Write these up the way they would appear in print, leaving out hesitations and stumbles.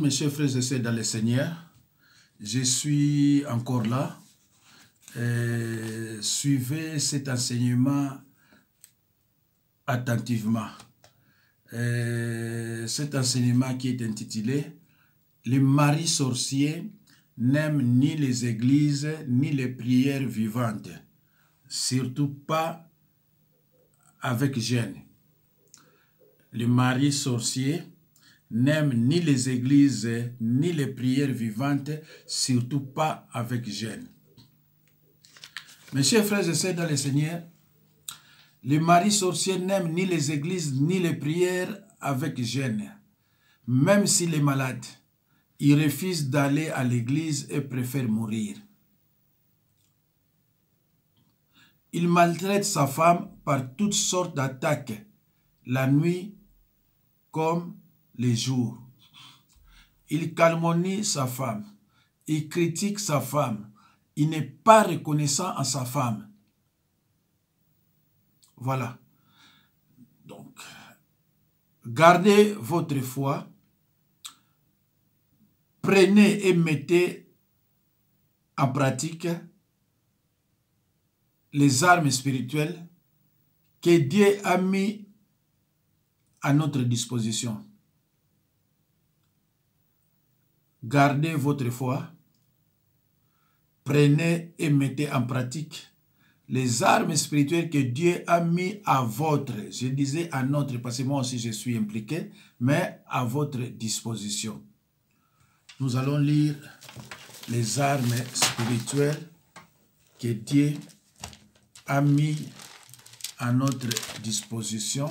Mes chers frères et sœurs dans le Seigneur, je suis encore là. Suivez cet enseignement attentivement. Cet enseignement qui est intitulé « Les maris sorciers n'aiment ni les églises ni les prières vivantes, surtout pas avec gêne. » Les maris sorciers n'aiment ni les églises ni les prières vivantes, surtout pas avec gêne. Mes chers frères et sœurs dans le Seigneur, les maris sorciers n'aiment ni les églises ni les prières avec gêne. Même s'il est malade, il refuse d'aller à l'église et préfère mourir. Il maltraite sa femme par toutes sortes d'attaques, la nuit comme les jours. Il calomnie sa femme, il critique sa femme, il n'est pas reconnaissant à sa femme. Voilà. Donc, gardez votre foi, prenez et mettez en pratique les armes spirituelles que Dieu a mis à notre disposition. Gardez votre foi, prenez et mettez en pratique les armes spirituelles que Dieu a mis à votre, je disais à notre, parce que moi aussi je suis impliqué, mais à votre disposition. Nous allons lire les armes spirituelles que Dieu a mis à notre disposition.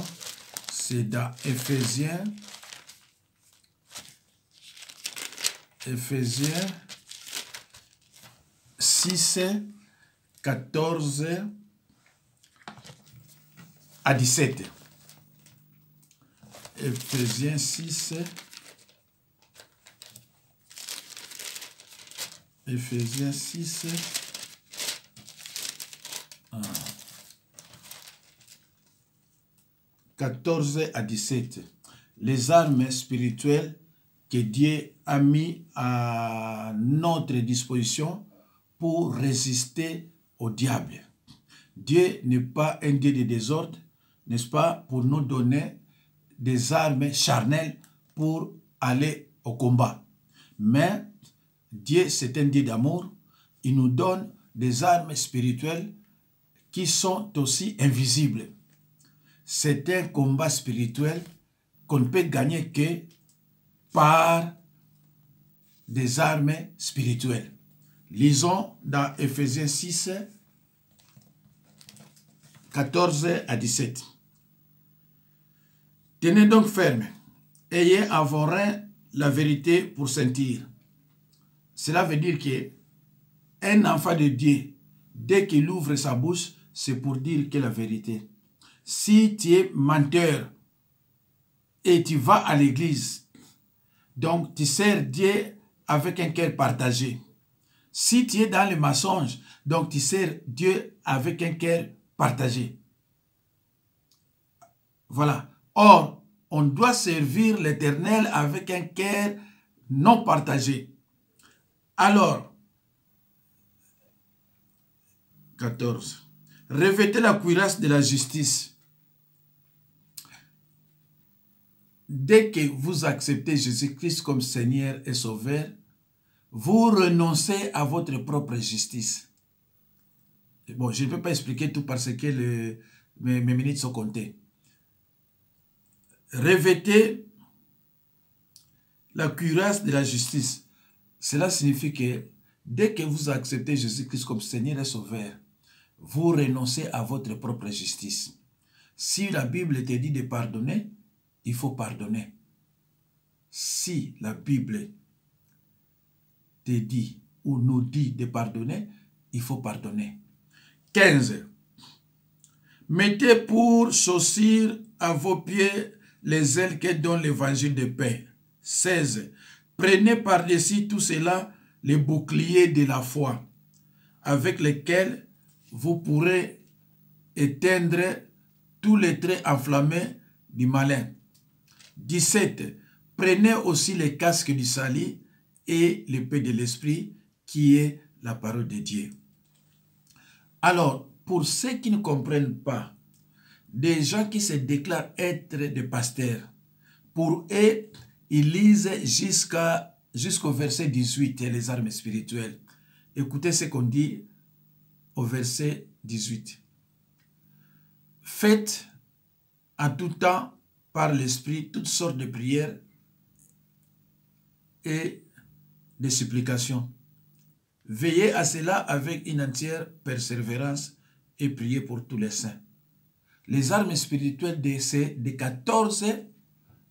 C'est dans Éphésiens 6, 14 à 17. Éphésiens 6, Éphésiens 6, 14 à 17. Les armes spirituelles que Dieu a mis à notre disposition pour résister au diable. Dieu n'est pas un Dieu de désordre, n'est-ce pas, pour nous donner des armes charnelles pour aller au combat. Mais Dieu, c'est un Dieu d'amour. Il nous donne des armes spirituelles qui sont aussi invisibles. C'est un combat spirituel qu'on ne peut gagner que par des armes spirituelles. Lisons dans Éphésiens 6, 14 à 17. Tenez donc ferme, ayez à vos reins la vérité pour sentir. Cela veut dire qu'un enfant de Dieu, dès qu'il ouvre sa bouche, c'est pour dire que la vérité. Si tu es menteur et tu vas à l'église, donc tu sers Dieu avec un cœur partagé. Si tu es dans le mensonge, donc tu sers Dieu avec un cœur partagé. Voilà. Or, on doit servir l'Éternel avec un cœur non partagé. Alors, 14. Revêtez la cuirasse de la justice. Dès que vous acceptez Jésus-Christ comme Seigneur et Sauveur, vous renoncez à votre propre justice. Bon, je ne peux pas expliquer tout parce que mes minutes sont comptées. Revêtez la cuirasse de la justice. Cela signifie que dès que vous acceptez Jésus-Christ comme Seigneur et Sauveur, vous renoncez à votre propre justice. Si la Bible te dit de pardonner, il faut pardonner. Si la Bible te dit ou nous dit de pardonner, il faut pardonner. 15. Mettez pour chaussure à vos pieds les ailes que donne l'évangile de paix. 16. Prenez par-dessus tout cela les boucliers de la foi, avec lesquels vous pourrez éteindre tous les traits enflammés du malin. 17. Prenez aussi les casques du salut et l'épée de l'esprit qui est la parole de Dieu. Alors, pour ceux qui ne comprennent pas, des gens qui se déclarent être des pasteurs, pour eux, ils lisent jusqu'au verset 18, les armes spirituelles. Écoutez ce qu'on dit au verset 18. Faites en tout temps par l'esprit toutes sortes de prières et de supplications. Veillez à cela avec une entière persévérance et priez pour tous les saints. Les armes spirituelles de 14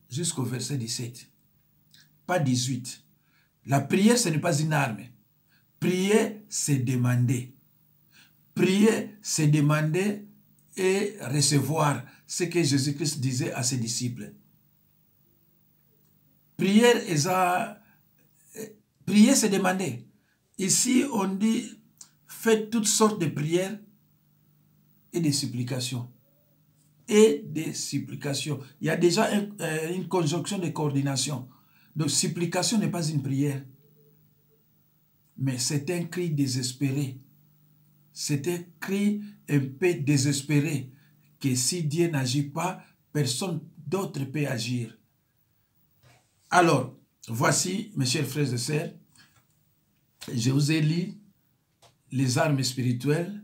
jusqu'au verset 17. Pas 18. La prière, ce n'est pas une arme. Prier, c'est demander. Prier, c'est demander et recevoir ce que Jésus-Christ disait à ses disciples. Prière, c'est demander. Ici, on dit, faites toutes sortes de prières et de supplications. Et des supplications. Il y a déjà une conjonction de coordination. Donc, supplication n'est pas une prière. Mais c'est un cri désespéré. C'est un cri un peu désespéré. Que si Dieu n'agit pas, personne d'autre peut agir. Alors, voici, mes chers frères et sœurs, je vous ai lu les armes spirituelles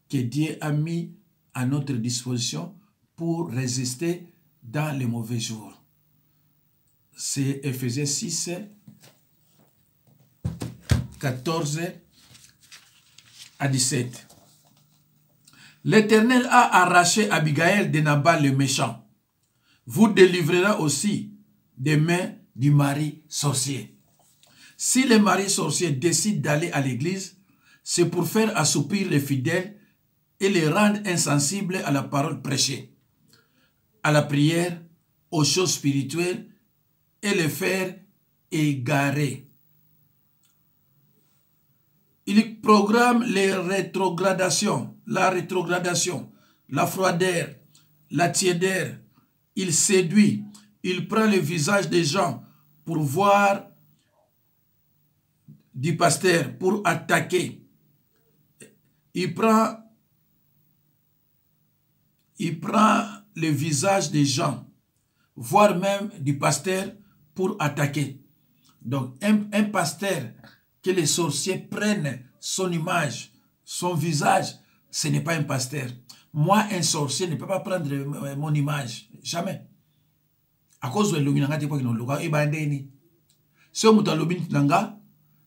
que Dieu a mis à notre disposition pour résister dans les mauvais jours. C'est Ephésiens 6, 14 à 17. L'Éternel a arraché Abigail de Nabal le méchant. Vous délivrera aussi des mains du mari sorcier. Si le mari sorcier décide d'aller à l'église, c'est pour faire assoupir les fidèles et les rendre insensibles à la parole prêchée, à la prière, aux choses spirituelles et les faire égarer. Il programme les rétrogradations, la rétrogradation, la froideur, la tiédeur. Il séduit, il prend le visage des gens pour voir du pasteur, pour attaquer. Il prend le visage des gens, voire même du pasteur pour attaquer. Donc, un pasteur que les sorciers prennent son image, son visage, ce n'est pas un pasteur. Moi, un sorcier ne peut pas prendre mon image. Jamais. À cause de l'illumination, il n'y a pas de si on a l'obin nanga,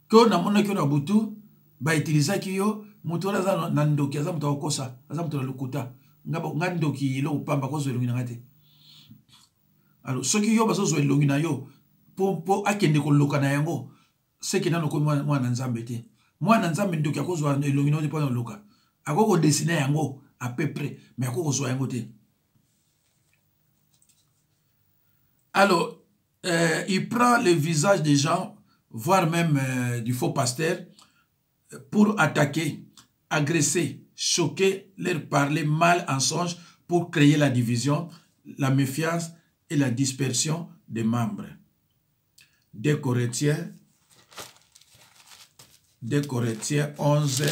que on a mon équipe à Boutou, bah utiliser qui yo, mutola nando qui a zamuta okosa, zamuta lukuta, ngando qui lo pamba cause de l'illumination. Alors, ceux qui yo baso zo l'illumination, pour akende ko lokana yango, c'est qui n'a pas moi nanzambete. Moi nanzambe ndo qui a cause de l'illumination pas dans loka. A ko dessiner yango à peu près, mais a ko zo yango te. Alors, il prend le visage des gens, voire même du faux pasteur, pour attaquer, agresser, choquer, leur parler mal en songe pour créer la division, la méfiance et la dispersion des membres. 2 Corinthiens 11,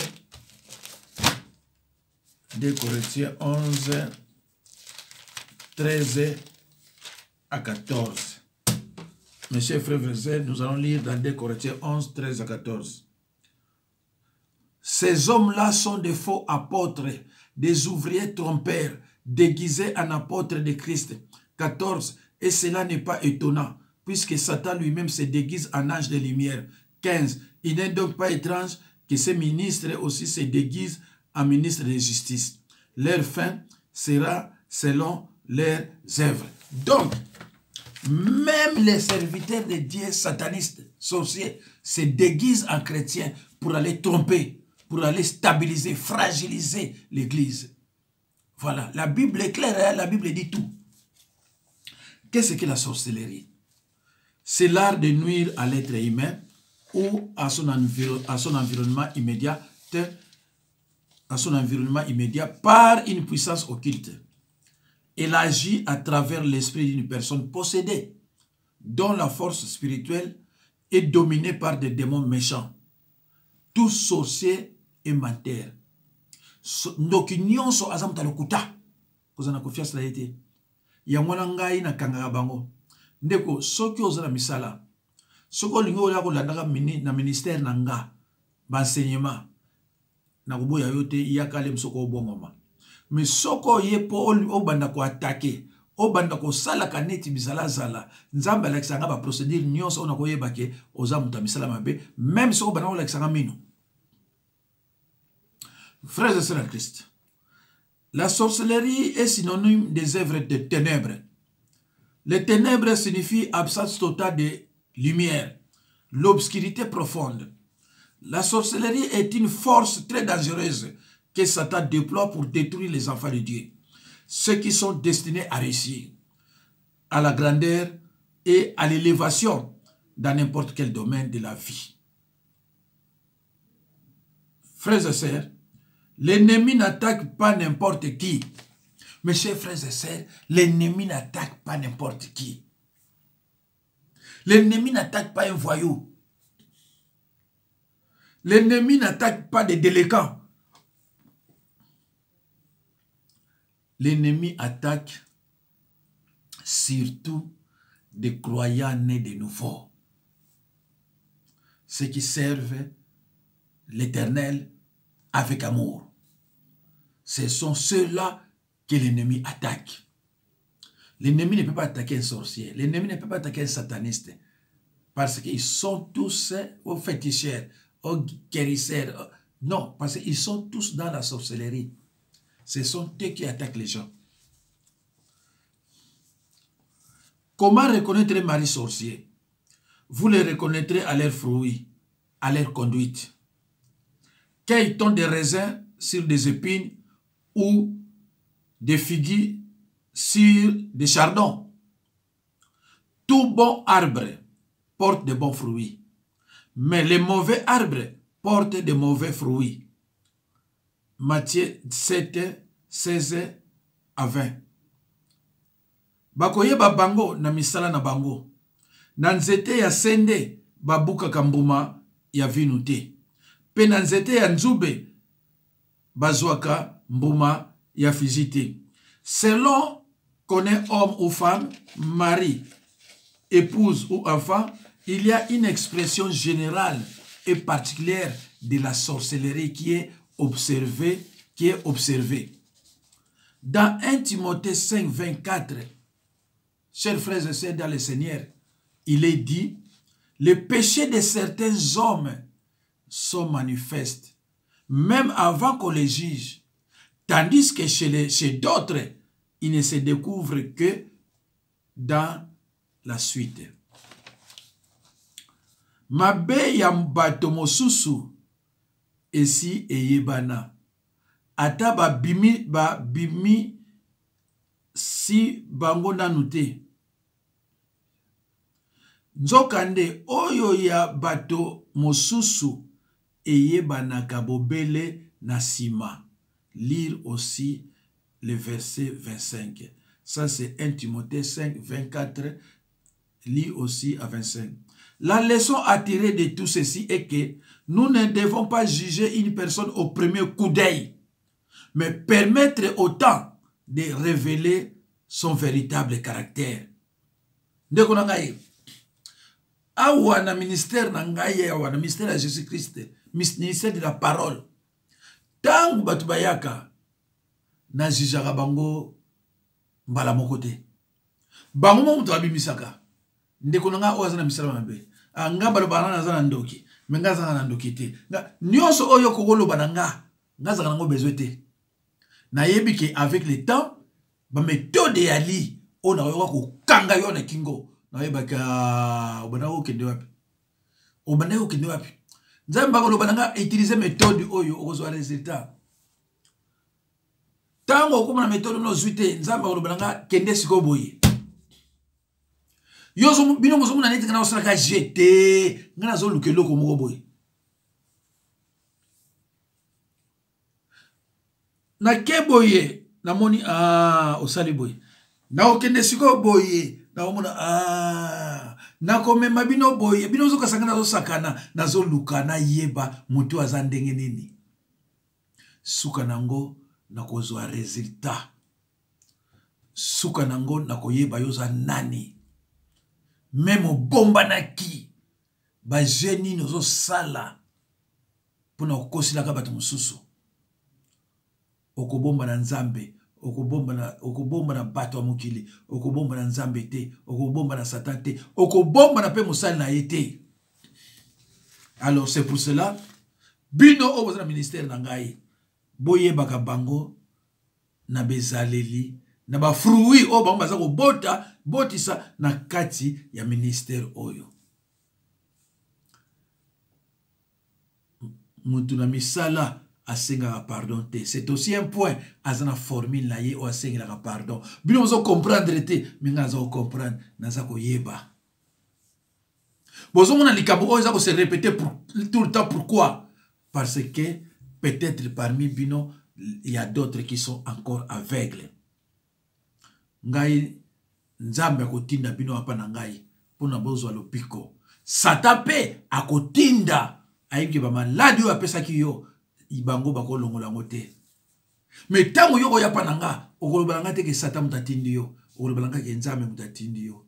13 à 14. Mes chers frères et sœurs, nous allons lire dans 2 Corinthiens 11, 13 à 14. Ces hommes-là sont des faux apôtres, des ouvriers trompeurs, déguisés en apôtres de Christ. 14. Et cela n'est pas étonnant, puisque Satan lui-même se déguise en ange de lumière. 15. Il n'est donc pas étrange que ces ministres aussi se déguisent en ministres de justice. Leur fin sera selon leurs œuvres. Donc, même les serviteurs de Dieu satanistes, sorciers, se déguisent en chrétiens pour aller tromper, pour aller stabiliser, fragiliser l'Église. Voilà, la Bible est claire, hein? La Bible dit tout. Qu'est-ce que la sorcellerie? C'est l'art de nuire à l'être humain ou à son environnement immédiat, par une puissance occulte. Elle agit à travers l'esprit d'une personne possédée. dont la force spirituelle est dominée par des démons méchants, tous sorciers et menteurs. Ndoki nyonso azamuta lokuta kozana confiance na yete yangona ngai na kangaka bango ndeko soki ozana misala soko lingo ya kolandaka na ministère na nga enseignement na kuboya yote yakale msoko obongoma mais soko yepo obanda ko attaquer obanda ko sala kaneti bizala zala nzamba alakisanga ba procédure nyonso ona koyeba ke ozamuta misala mabe même soko bana olakisanga mino. Frères et sœurs en Christ, la sorcellerie est synonyme des œuvres de ténèbres. Les ténèbres signifient absence totale de lumière, l'obscurité profonde. La sorcellerie est une force très dangereuse que Satan déploie pour détruire les enfants de Dieu, ceux qui sont destinés à réussir, à la grandeur et à l'élévation dans n'importe quel domaine de la vie. Frères et sœurs, l'ennemi n'attaque pas n'importe qui. Mes chers frères et sœurs, l'ennemi n'attaque pas n'importe qui. L'ennemi n'attaque pas un voyou. L'ennemi n'attaque pas des délinquants. L'ennemi attaque surtout des croyants nés de nouveau. Ceux qui servent l'Éternel avec amour. Ce sont ceux-là que l'ennemi attaque. L'ennemi ne peut pas attaquer un sorcier. L'ennemi ne peut pas attaquer un sataniste. Parce qu'ils sont tous aux féticheurs, aux guérisseurs. Non, parce qu'ils sont tous dans la sorcellerie. Ce sont eux qui attaquent les gens. Comment reconnaître les maris sorciers? Vous les reconnaîtrez à leurs fruits, à leur conduite. Qu'ils ont des raisins sur des épines ou des figues sur des chardons. Tout bon arbre porte de bons fruits, mais les mauvais arbres portent de mauvais fruits. Matthieu 7, 16 à 20. Bakoyeba bango na misala na bango. Na nzete ya sende babuka kambuma ya vinu te. Pe na nzete ya nzube bazwaka mbuma ya fizite. Selon qu'on est homme ou femme, mari, épouse ou enfant, il y a une expression générale et particulière de la sorcellerie qui est observée. Dans 1 Timothée 5, 24, chers frères et sœurs dans le Seigneur, il est dit, les péchés de certains hommes sont manifestes, même avant qu'on les juge, tandis que chez d'autres, ils ne se découvrent que dans la suite. Mabe ya mbato mosusu esi eyebana. Ata ba bimi si bango nanute. Nzokande oyo ya bato mosusu eyebana kabobele na sima. Lire aussi le verset 25. Ça c'est 1 Timothée 5, 24. Lis aussi à 25. La leçon à tirer de tout ceci est que nous ne devons pas juger une personne au premier coup d'œil, mais permettre au temps de révéler son véritable caractère. Ndeko na ngai, awa na ministère na ngai awa na ministère de Jésus-Christ, ministère de la parole. Tangu batu bayaka na jijaka bango mbala moko te. Bango mo mutu abimisaka. Ndeko na nga oza na misala mabe. Nga balobana na zana ndoki. Menga zana ndoki te. Nyonso oyo kokoloba na nga. Nga zaka nango besoin te. Na yebi ke avec le temps, ba méthode ya li ona yoka ko kanga yo na kingo. Na yeba ka obana ko kende wapi. Obana ko kende wapi. Nzamba koloba na nga utiliser méthode oyo okozwa résultat. Tango okoma na méthode no zuite nzamba koloba na nga kende siko boye. Yozo bino mozo muna neti kana osaka jeté ngana zo lukelo ko moko boye. Na keboye na moni osali boye. Na okende siko boye na omona nakomema bino boye bino zokasanga nazo sakana nazo lukana yeba mutu aza ndenge nini suka nango nakozwa resultat suka nango nakoyeba yoza nani même bomba naki ba jeni nozo sala pona kosilaka bato mususu okobomba na nzambe okobomba na bato wa mokili okobomba na nzambe te okobomba na satan te okobomba na pe mosali na ye te. Alors c'est pour cela bino oboza na ministère na ngai boyebaka bango na bezaleli na ba fruit o bango baza kobota botisa na kati ya ministère oyo. Mutu na misala asenga pardon te. C'est aussi un point azana formule na ye o asenga la pardon. Bino ozo comprendre te minga zo comprendre naza ko yeba. Bozo mona likabo o za se répéter pour tout le temps. Pourquoi? Parce que peut-être parmi bino il y a d'autres qui sont encore aveugles. Ngai nzambe akotinda bino hapa na ngai pona bozo alopiko. Satape akotinda ayiki ba maladi o apesa ki yo ibango bako longola ngote. Mais tango yoko ya pananga okolobalanga te ke Satan mutatindi yo okolobalanga ke nzambe mutatindi yo.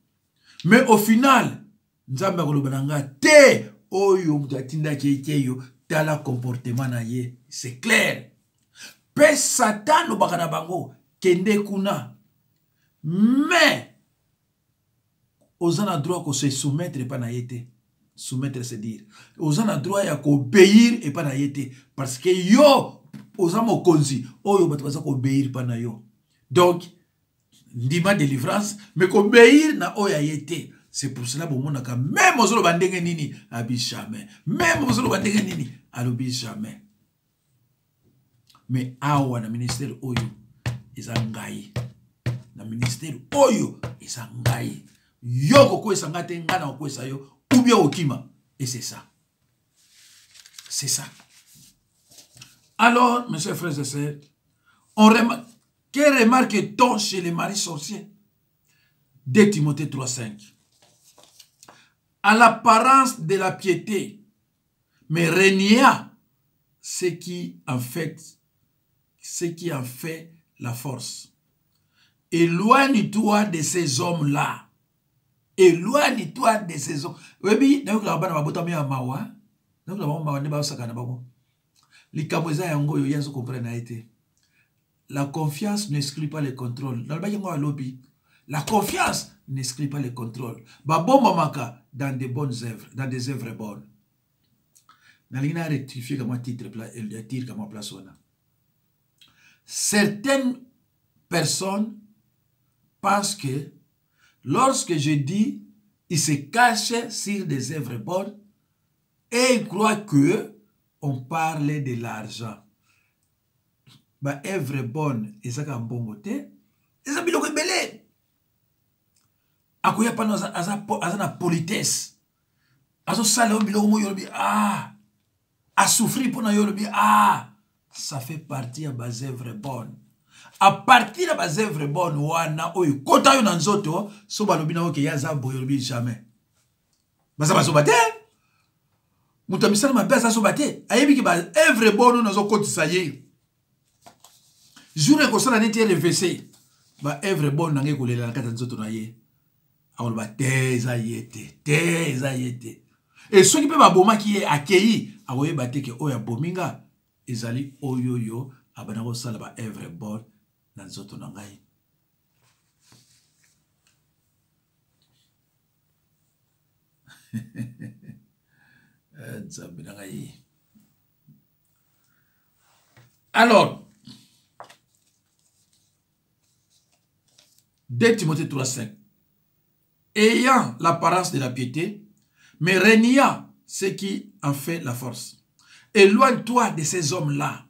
Mais au final nzambe akolobalanga te oyo mutatinda ke yo tala comportement na ye. C'est clair. Pe Satan no bakana bango kende kuna. Mais ozana droit ko se soumettre pa na yete. Soumettre, c'est dire ozana droit ya ko obéir et pas na yete parce que yo ozama konzi oyo bato baza ko obéir pa na yo. Donc ndima délivrance mais ko obéir na oya yete. C'est pour cela bon monaka même ozolo bandenge nini abi jamais, même ozolo bandenge nini alobi jamais. Mais awa na ministère oyo ezangai na ministère oyo ezangai yoko ko esangate ngana ko esayo ou bien au Kima. Et c'est ça. C'est ça. Alors, mes chers frères et sœurs, que remarque-t-on chez les maris sorciers? 2 Timothée 3,5. À l'apparence de la piété, mais régna ce qui en fait la force. Éloigne-toi de ces hommes-là. Éloigne-toi de ces hommes. Oui, la confiance n'exclut pas le contrôle. La confiance n'exclut pas le contrôle. Dans des bonnes œuvres, dans des œuvres bonnes. Certaines personnes pensent que lorsque je dis, il se cache sur des œuvres bonnes et il croit que on parle de l'argent. Bah, œuvre bonne, et ça comme bon côté, et ça biloko belé. Akoya pas dans la politesse. Azo sale biloko mo yorobi ah, a souffrir pour na yorobi ah, ça fait partie de bas œuvres bonnes. À partir de bas œuvres bonnes, wana oyo kota yo na nzoto, so balobi na oke yaza boyorobi jamais. Basa baso bate. Muto misala mabe sa so bate. Ayebi ki ba œuvre bonne na zo kotisa ye. Jour ko sala neti RVC. Ba œuvre bonne na ngeko lela na kata nzoto na ye. Awol ba teza yete, teza yete. Et ceux qui peuvent aboma qui est accueilli, awoye bate ke oya bominga ezali oyoyo abana ko sala ba œuvre bonne na nzoto na ngai. Alors, 2 Timothée 3,5. Ayant l'apparence de la piété, mais régna ce qui en fait la force. Éloigne-toi de ces hommes-là.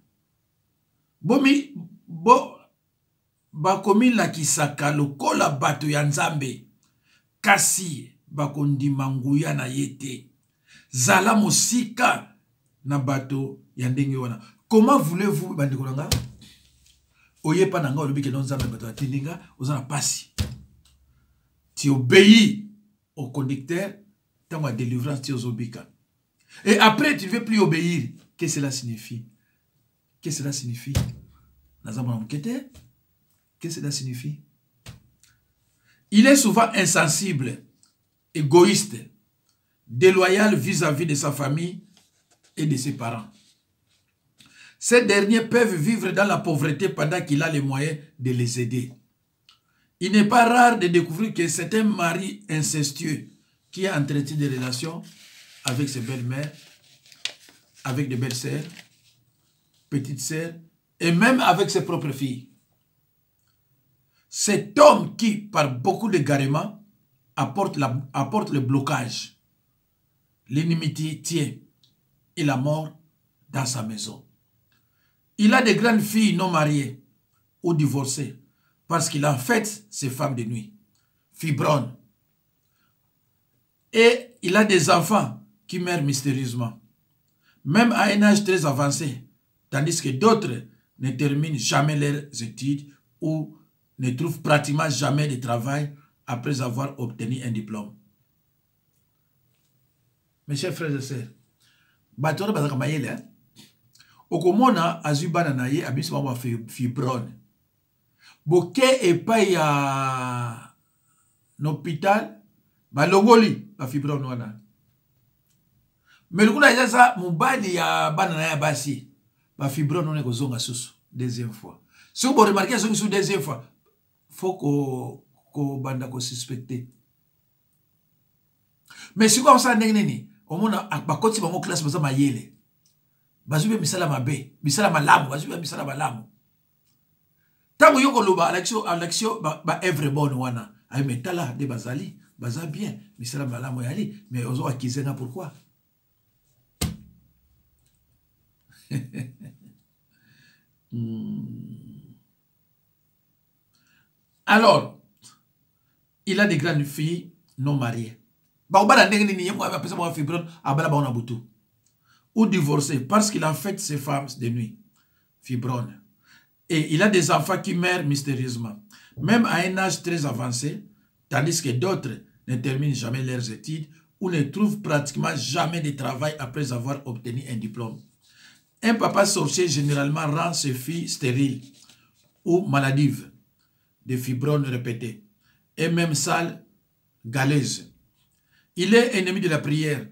Bakomi la kisaka lokola bato ya nzambe. Kasi bakondi manguya na yete. Zala mosika na bato ya ndenge wana. Comment voulez-vous bandikolanga? Oye pa nanga olobi ke non nzambe bato ya tindinga, ozana pasi. Tu obéis au conducteur, tant la délivrance tu obéis. Et après, tu ne veux plus obéir. Qu'est-ce que cela signifie? Qu'est-ce que cela signifie? Qu'est-ce que cela signifie? Il est souvent insensible, égoïste, déloyal vis-à-vis de sa famille et de ses parents. Ces derniers peuvent vivre dans la pauvreté pendant qu'il a les moyens de les aider. Il n'est pas rare de découvrir que c'est un mari incestueux qui a entretenu des relations avec ses belles-mères, avec des belles-sœurs, petites sœurs, et même avec ses propres filles. Cet homme qui, par beaucoup d'égarements, apporte le blocage, l'inimitié et la mort dans sa maison. Il a des grandes filles non mariées ou divorcées parce qu'il a fait ses femmes de nuit, fibronnes. Et il a des enfants qui meurent mystérieusement, même à un âge très avancé, tandis que d'autres ne terminent jamais leurs études ou ne trouvent pratiquement jamais de travail après avoir obtenu un diplôme. Mes chers frères et sœurs, Batora Bazaka Mayele, Okomona Azubana Naye Abisma fibrone. Boke et pas à l'hôpital, Balongoli, la fibrone wana. Mais le coup là, ça, mon bali ya banana ya basi, la fibrone on est kozonga susu, deuxième fois. Si vous remarquez ce que deuxième fois, faut qu'on banda ko suspecter. Mais si vous avez un au monde a bakoti bango classe baza mayele. Bazube misala mabe, misala malamu, bazube misala malamu. Tango yoko loba Alexio ba evre bon wana. Ay metala de bazali, baza bien, misala malamu yali, mais ozo akizena pourquoi? Alors, il a des grandes filles non mariées. Ou divorcé parce qu'il a fait ses femmes de nuit, fibronnes. Et il a des enfants qui meurent mystérieusement, même à un âge très avancé, tandis que d'autres ne terminent jamais leurs études ou ne trouvent pratiquement jamais de travail après avoir obtenu un diplôme. Un papa sorcier généralement rend ses filles stériles ou maladives, de fibromes répétées, et même sales, galeuses. Il est ennemi de la prière,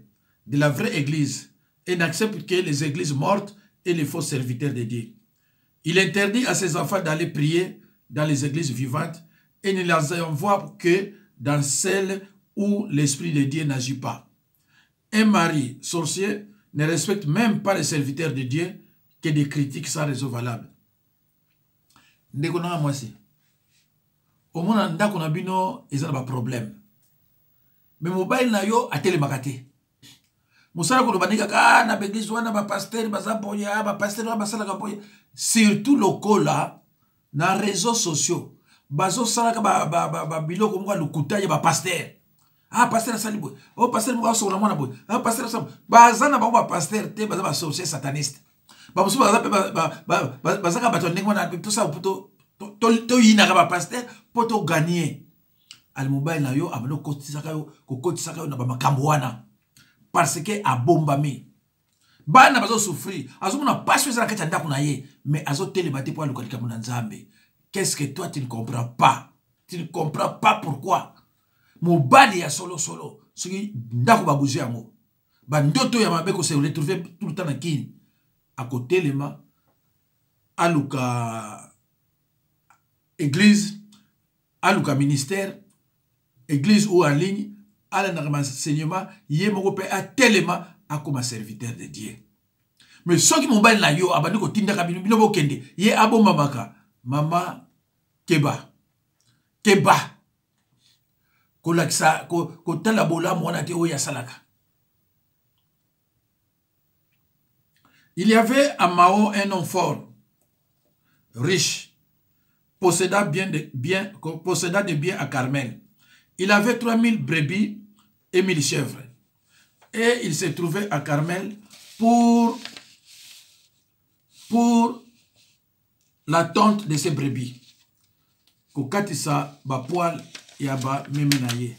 de la vraie église, et n'accepte que les églises mortes et les faux serviteurs de Dieu. Il interdit à ses enfants d'aller prier dans les églises vivantes et ne les envoie que dans celles où l'Esprit de Dieu n'agit pas. Un mari sorcier ne respecte même pas les serviteurs de Dieu que des critiques sans raison valable. Ndekona mwasi. Au moins, ndako na bino, ils ont un problème. Mais mobile na yo a télémakate. Musala ko banika ka na beglise wana ba pasteur bazapoya ba pasteur ba basala ka poya surtout lokola na réseaux sociaux bazo sala ka ba biloko mwa lukuta ya ba pasteur. Ah pasteur sali boy. Oh pasteur mwa so na mwana boy. Ah pasteur sa bazana ba pasteur te baza ba sorcier sataniste. Ba musu baza bazaka bato ndenge wana tout ça to yina ka ba pasteur poto gagner. Al mobile na yo ameno kotisaka yo na ba makambo wana. Parce que a bombami. Bana bazo souffrir. Azo mona pas choisir la ndako na ye, mais azo télématé pour lokalika mona nzambe. Qu'est-ce que toi tu ne comprends pas? Tu ne comprends pas pourquoi? Mobali ya solo. Ce qui ndako ba bouger yango. Ba ndoto ya mabe ko se retrouver tout le temps na kini. À côté lema aluka église, aluka ministère, église ou en ligne, à l'enseignement, yé moko pe a tellement a comme serviteur de Dieu. Mais ceux qui m'ont baillé na yo, abani ko tinda kabino bino bo kende, yé abo mamaka, mama keba, ko laksa ko tala bola mwana te o ya salaka. Il y avait à Mao un homme fort, riche, possédant des biens à Carmel. Il avait 3000 brebis et 1000 chèvres. Et il se trouvait à Carmel pour la tonte de ses brebis. Kokatisa ba poil ya ba memenaye.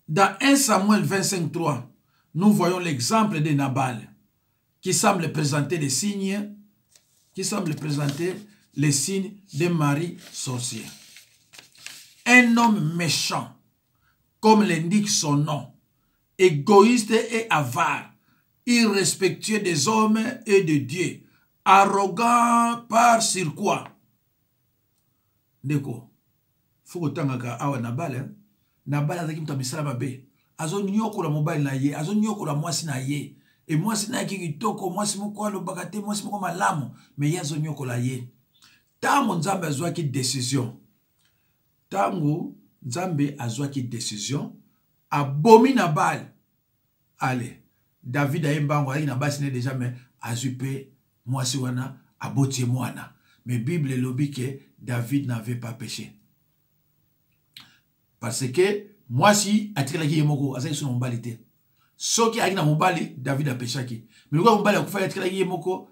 Dans 1 Samuel 25:3, nous voyons l'exemple de Nabal qui semble présenter les signes, d'un mari sorcier. Un homme méchant, comme l'indique son nom, égoïste et avare, irrespectueux des hommes et de Dieu, arrogant par sur quoi? Ndeko, faut que tangaka awa Nabal, Nabal azaki mtu misala mabe, azo nyokola mobile na ye, azo nyokola mwasi na ye, et mwasi na ki kitoko, mwasi moko alobaka te, mwasi moko malamu, mais ye azo nyokola ye. Tango Nzambe azwaki décision, abomi Nabal, allez, David a mbango ayi Nabal sine déjà mais azupe mwasi wana aboti mwana. Mais Bible lobi que David n'avait pas péché. Parce que mwasi atikala ki yemoko azali sur mobali te. Soki aki na mobali David a péché. Mais le mobali akufala atikala ki yemoko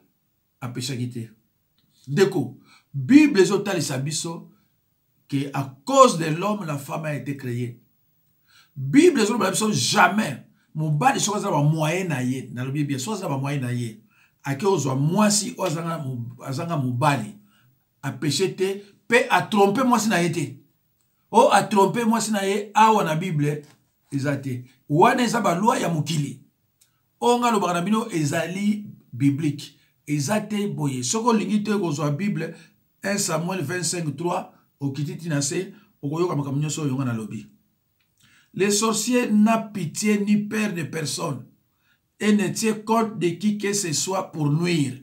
a péché te. Deko, Bible ezotali sabiso que à cause de l'homme la femme a été créée. Bible ezotali sabiso jamais mobali soki azala ba moyen na ye, na lobi bien soki azala ba moyen na ye, ake ozwa mwasi azanga mobali a péché te pe a trompé mwasi na ye te. O a trompé mwasi na ye awa na Bible ezate. Wana eza ba loi ya mukili. Onga lobaka na bino ezali biblique. Ezate boye. Soko lingi te kozwa Bible 1 Samuel 25:3 okititi na se okoyoka makambo nyonso yonga na lobi. Les sorciers n'a pitié ni peur de personne et ne tient compte de qui que ce soit pour nuire.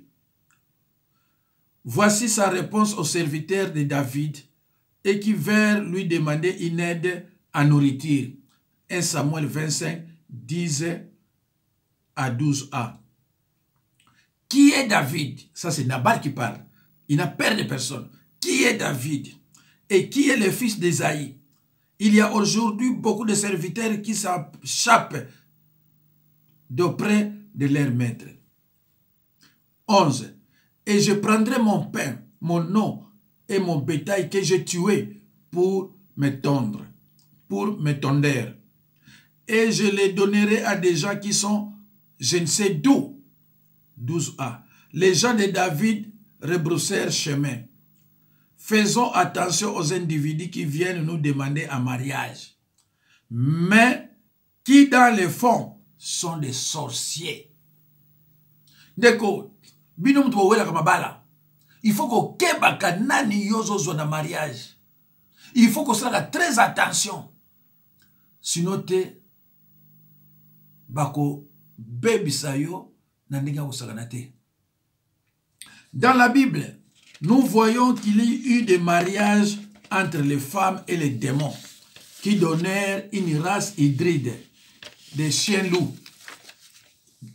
Voici sa réponse aux serviteurs de David et qui vinrent lui demander une aide à nourriture. 1 Samuel 25, 10 à 12a. Qui est David? Ça c'est Nabal qui parle. Il n'a peur de personne. Qui est David? Et qui est le fils d'Ésaïe? Il y a aujourd'hui beaucoup de serviteurs qui s'échappent d'auprès de leur maître. 11. Et je prendrai mon pain, mon nom et mon bétail que j'ai tué pour me tondre, et je les donnerai à des gens qui sont, je ne sais d'où. 12a. Les gens de David rebroussèrent chemin. Faisons attention aux individus qui viennent nous demander un mariage, mais qui dans le fond sont des sorciers. Deko, binum to wela kama bala. Il faut qu'on kebaka nani yozo zona mariage. Il faut qu'on fasse très attention. Sinon te bako baby sayo nandinga usaganate. Dans la Bible, nous voyons qu'il y a eu des mariages entre les femmes et les démons qui donnèrent une race hybride des chiens-loups.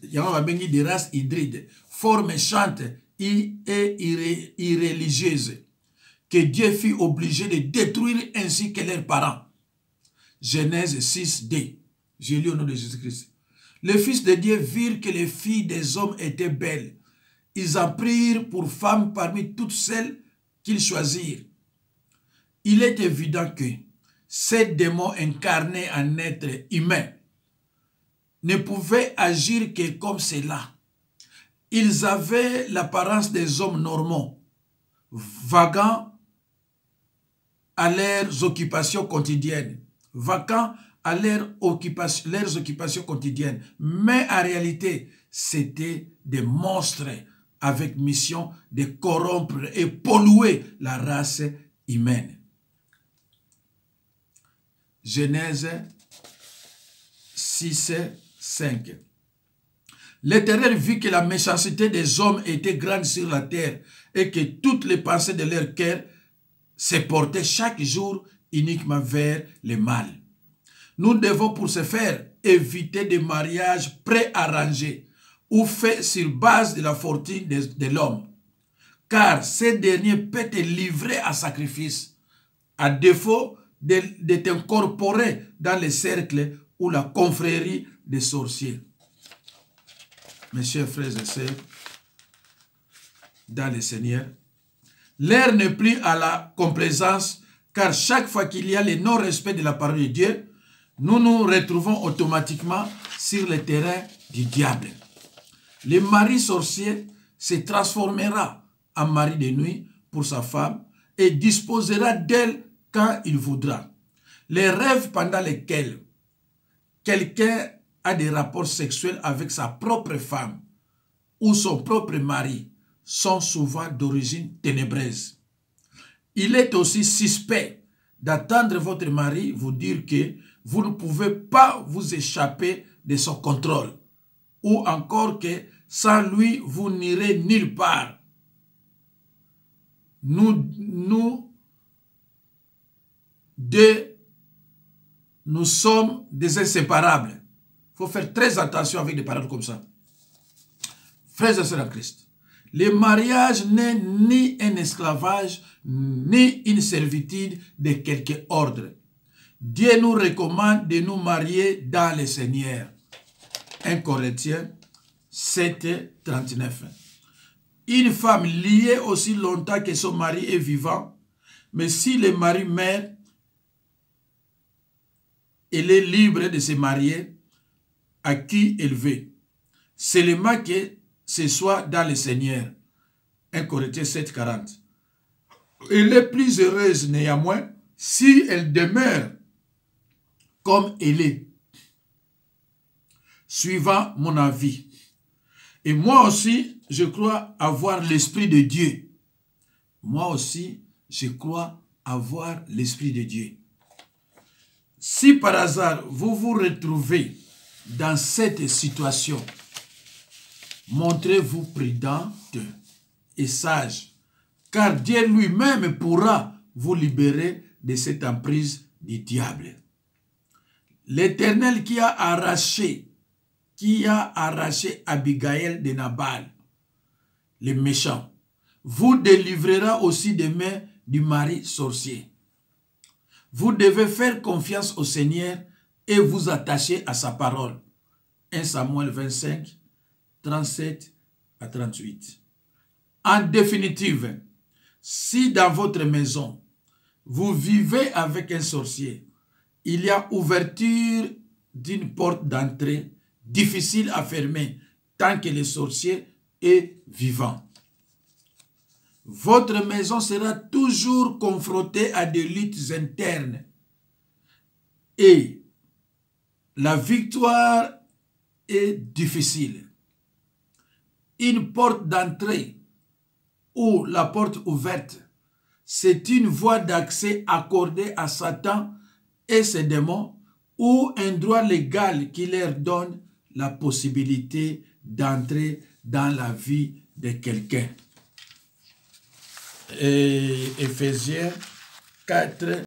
Il y a des races hybrides, fort méchantes et irréligieuses, que Dieu fut obligé de détruire ainsi que leurs parents. Genèse 6:2. J'ai lu au nom de Jésus-Christ. Les fils de Dieu virent que les filles des hommes étaient belles. Ils en prirent pour femmes parmi toutes celles qu'ils choisirent. Il est évident que ces démons incarnés en être humain ne pouvaient agir que comme cela. Ils avaient l'apparence des hommes normaux, vaguant à leurs occupations quotidiennes, leurs occupations quotidiennes. Mais en réalité, c'était des monstres avec mission de corrompre et polluer la race humaine. Genèse 6:5. L'Éternel vit que la méchanceté des hommes était grande sur la terre et que toutes les pensées de leur cœur se portaient chaque jour uniquement vers le mal. Nous devons pour ce faire éviter des mariages préarrangés ou faits sur base de la fortune de l'homme, car ce dernier peut te livrer à sacrifice, à défaut de t'incorporer dans le cercle ou la confrérie des sorciers. Mes chers frères et sœurs, dans le Seigneur, l'heure n'est plus à la complaisance, car chaque fois qu'il y a le non-respect de la parole de Dieu, nous nous retrouvons automatiquement sur le terrain du diable. Le mari sorcier se transformera en mari de nuit pour sa femme et disposera d'elle quand il voudra. Les rêves pendant lesquels quelqu'un a des rapports sexuels avec sa propre femme ou son propre mari sont souvent d'origine ténébreuse. Il est aussi suspect d'attendre votre mari vous dire que vous ne pouvez pas vous échapper de son contrôle ou encore que sans lui, vous n'irez nulle part. Nous sommes des inséparables. Il faut faire très attention avec des paroles comme ça. Frères et sœurs en Christ, le mariage n'est ni un esclavage, ni une servitude de quelque ordre. Dieu nous recommande de nous marier dans le Seigneur. 1 Corinthiens 7, 39. Une femme liée aussi longtemps que son mari est vivant, mais si le mari meurt, elle est libre de se marier à qui elle veut, seulement que ce soit dans le Seigneur. 1 Corinthiens 7, 40. Elle est plus heureuse néanmoins si elle demeure comme elle est, suivant mon avis. Et moi aussi, je crois avoir l'Esprit de Dieu. Moi aussi, je crois avoir l'Esprit de Dieu. Si par hasard, vous vous retrouvez dans cette situation, montrez-vous prudente et sage, car Dieu lui-même pourra vous libérer de cette emprise du diable. L'Éternel qui a arraché Abigail de Nabal, le méchant, vous délivrera aussi des mains du mari sorcier. Vous devez faire confiance au Seigneur et vous attacher à sa parole. 1 Samuel 25, 37 à 38. En définitive, si dans votre maison, vous vivez avec un sorcier, il y a ouverture d'une porte d'entrée difficile à fermer tant que le sorcier est vivant. Votre maison sera toujours confrontée à des luttes internes et la victoire est difficile. Une porte d'entrée ou la porte ouverte, c'est une voie d'accès accordée à Satan et ses démons ou un droit légal qui leur donne la possibilité d'entrer dans la vie de quelqu'un. Éphésiens 4,